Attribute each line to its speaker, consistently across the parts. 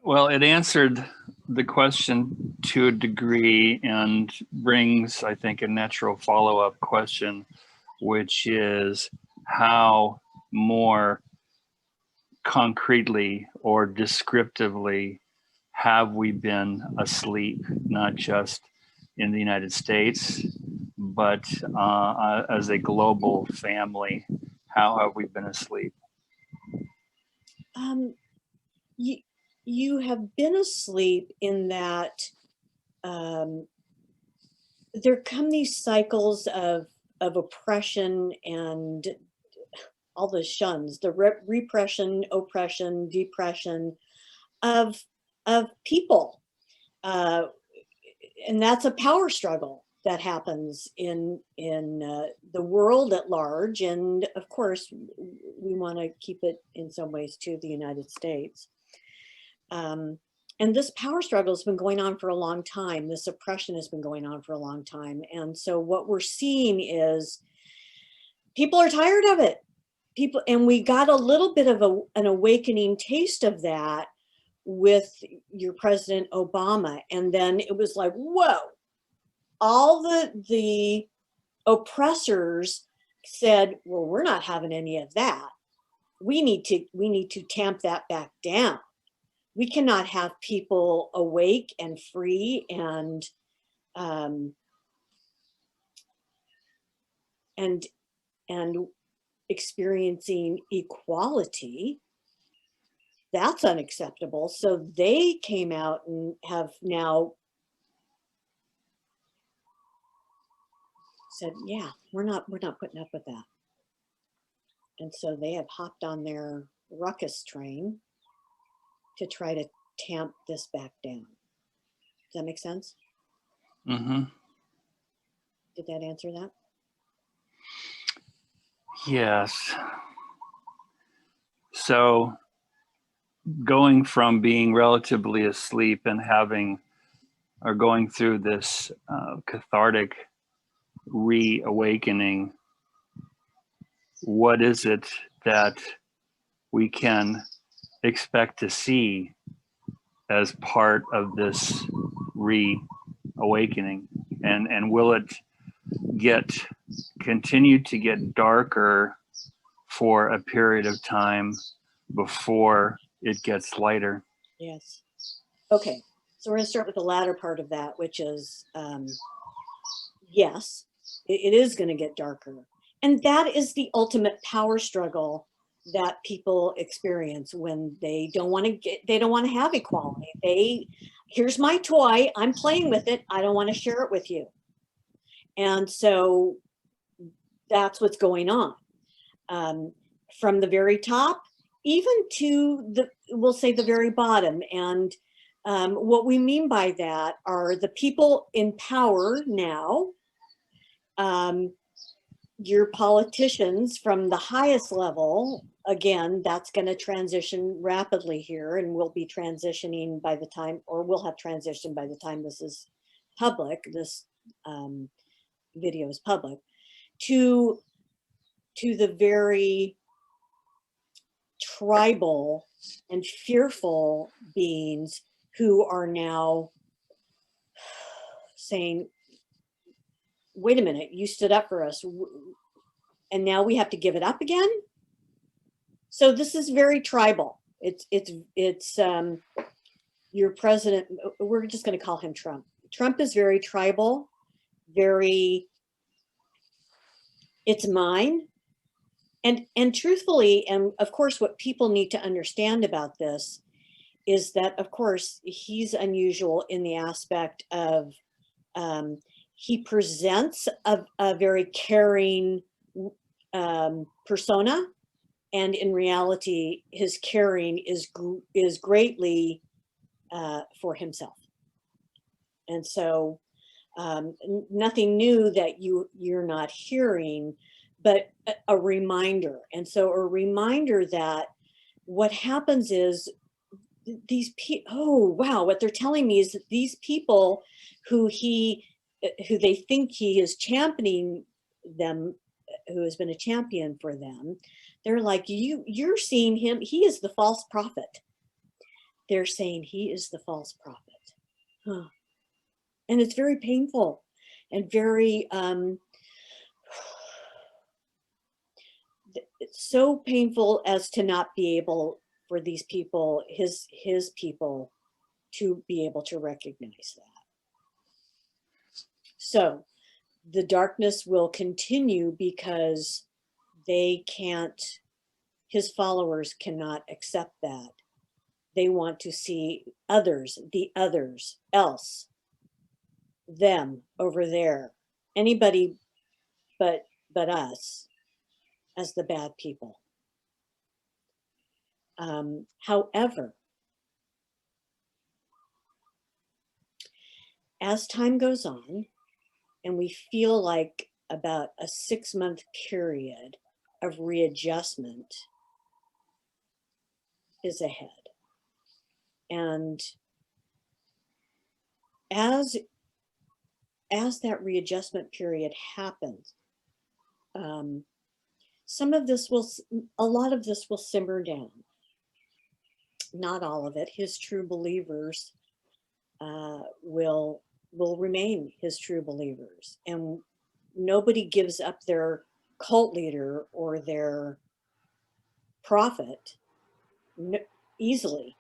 Speaker 1: Well, it answered the question to a degree and brings, I think, a natural follow-up question, which is how more concretely or descriptively have we been asleep, not just in the United States, but as a global family? How have we been asleep?
Speaker 2: Um, you, you have been asleep in that there come these cycles of oppression and all the shuns, the repression, oppression, depression of people, uh, and that's a power struggle that happens in the world at large, and of course, we want to keep it in some ways to the United States. Um, and this power struggle has been going on for a long time. This oppression has been going on for a long time, and so what we're seeing is people are tired of it. People, and we got a little bit of an awakening taste of that with your President Obama, and then it was like, whoa, all the oppressors said, well, we're not having any of that. We need to tamp that back down. We cannot have people awake and free um, and and experiencing equality. That's unacceptable. So they came out and have now said, yeah, we're not putting up with that. And so they have hopped on their ruckus train to try to tamp this back down. Does that make sense?
Speaker 1: Mm-hmm.
Speaker 2: Did that answer that?
Speaker 1: Yes. So going from being relatively asleep and having or going through this cathartic reawakening, what is it that we can expect to see as part of this reawakening? And will it continue to get darker for a period of time before it gets lighter?
Speaker 2: Yes. Okay. So we're going to start with the latter part of that, which is yes, it is going to get darker. And that is the ultimate power struggle that people experience when they don't want to have equality. Here's my toy, I'm playing with it, I don't want to share it with you. And so that's what's going on. From the very top, even to we'll say the very bottom. And what we mean by that are the people in power now, your politicians from the highest level. Again, that's going to transition rapidly here, and we'll be transitioning by the time, or we'll have transitioned by the time this is public, this video is public, to the very tribal and fearful beings who are now saying, wait a minute, you stood up for us, and now we have to give it up again? So this is very tribal. It's your president, we're just going to call him Trump. Trump is very tribal, very, it's mine. And truthfully, and of course, what people need to understand about this is that, of course, he's unusual in the aspect of he presents a very caring persona, and in reality, his caring is greatly for himself. And so nothing new that you're not hearing, but a reminder. And so a reminder that what happens is these people, oh, wow, what they're telling me is that these people who they think he is championing them, who has been a champion for them, they're like, you're seeing him, he is the false prophet. they're saying he is the false prophet. Huh. And it's very painful and very, it's so painful as to not be able for these people, his people, to be able to recognize that. So the darkness will continue because they can't, his followers cannot accept that. They want to see others, the others, else, them over there, anybody but us as the bad people. However, as time goes on, and we feel like about a 6-month period of readjustment is ahead. And as that readjustment period happens, a lot of this will simmer down. Not all of it. His true believers will remain his true believers, and nobody gives up their cult leader or their prophet easily.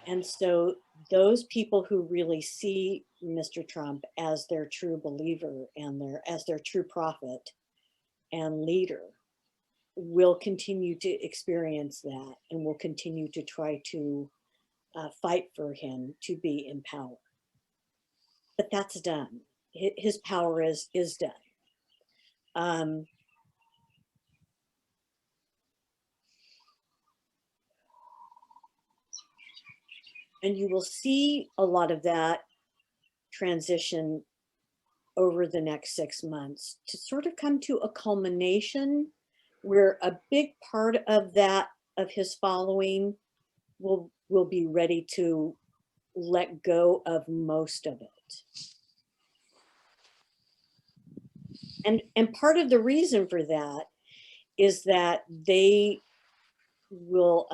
Speaker 2: And so those people who really see Mr. Trump as their true believer and as their true prophet and leader will continue to experience that, and will continue to try to fight for him to be in power. But that's done. His power is done. And you will see a lot of that transition over the next 6 months to sort of come to a culmination where a big part of his following will be ready to let go of most of it. And part of the reason for that is that they will,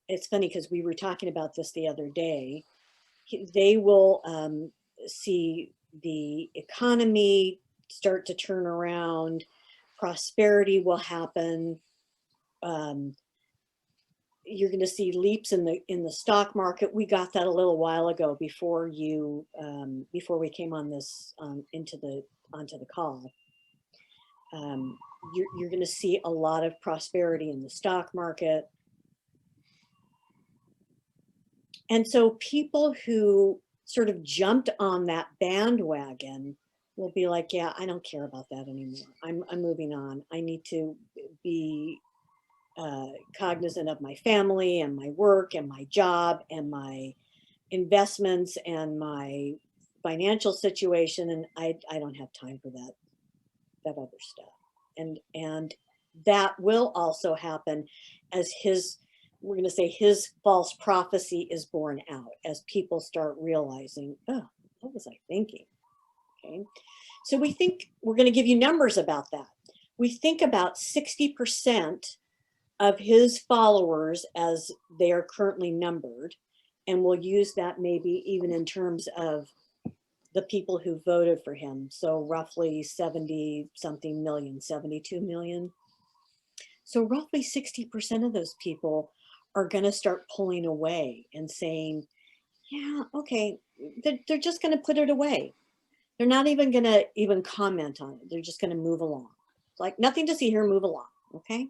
Speaker 2: it's funny because we were talking about this the other day, they will see the economy start to turn around, prosperity will happen. You're going to see leaps in the stock market. We got that a little while ago before before we came on this onto the call. You're going to see a lot of prosperity in the stock market. And so people who sort of jumped on that bandwagon will be like, yeah, I don't care about that anymore. I'm moving on. I need to be cognizant of my family and my work and my job and my investments and my financial situation. And I don't have time for that other stuff. And that will also happen as we're going to say his false prophecy is borne out, as people start realizing, oh, what was I thinking? Okay. So we think we're going to give you numbers about that. We think about 60% of his followers, as they are currently numbered, and we'll use that maybe even in terms of the people who voted for him. So roughly 70 something million, 72 million. So roughly 60% of those people are going to start pulling away and saying, yeah, okay, they're just going to put it away. They're not even going to even comment on it. They're just going to move along. It's like, nothing to see here, move along, okay?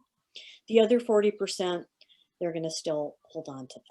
Speaker 2: The other 40%, they're going to still hold on to that.